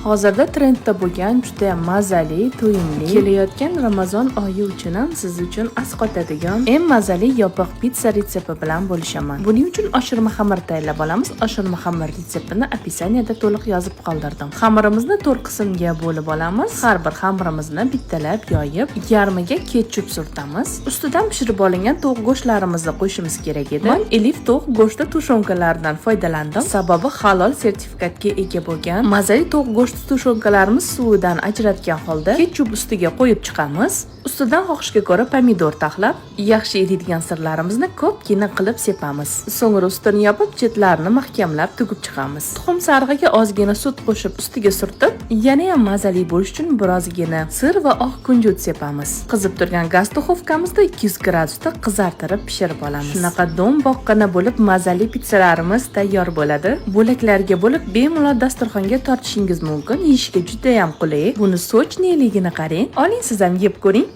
Hozirda trendda bo'lgan juda mazali, to'yimli, kelayotgan Ramazon oyi uchun ham siz uchun asqotadigan eng mazali yopiq pitsa retsepti bilan bo'lishaman. Buning uchun oshirma xamir tayyorlab olamiz. Oshirma xamir retseptini opisaniyada to'liq yozib qoldirdim. Xamirimizni 4 qismga bo'lib olamiz. Har bir xamirimizni bittalab yoyib, yarmiga ketchup surtamiz. Ustidan pishirib olingan tovuq go'shtlarimizni qo'shishimiz kerak edi. Men elif tovuq go'shti tushonkalaridan foydalandim. Sababi halol sertifikatga ega bo'lgan mazali tovuq go'shti tushonkalarimiz suvidan ajratgan holda ketchup ustiga qo'yib chiqamiz. Ustidan xohishga ko'ra pomidor taxlab, yaxshi eriydigan sirlarimizni ko'pgina qilib sepamiz. So'ngra ustini yopib, chetlarini mahkamlab tugib chiqamiz. Tuxum sarig'iga ozgina sut qo'shib ustiga surtib, yana ham mazali bo'lish uchun birozgina sir va oq kunjut sepamiz. Qizib turgan gaz duxovkamizda 200 gradusda qizartirib pishirib olamiz. Shunaqa dom boqqana bo'lib mazali pitsalarimiz tayyor bo'ladi. Bo'laklarga bo'lib bemalol dasturxonga tortishingiz mumkin. Yeyishga juda ham qulay. Buni sochniligini qarang. Oling siz ham yeb ko'ring.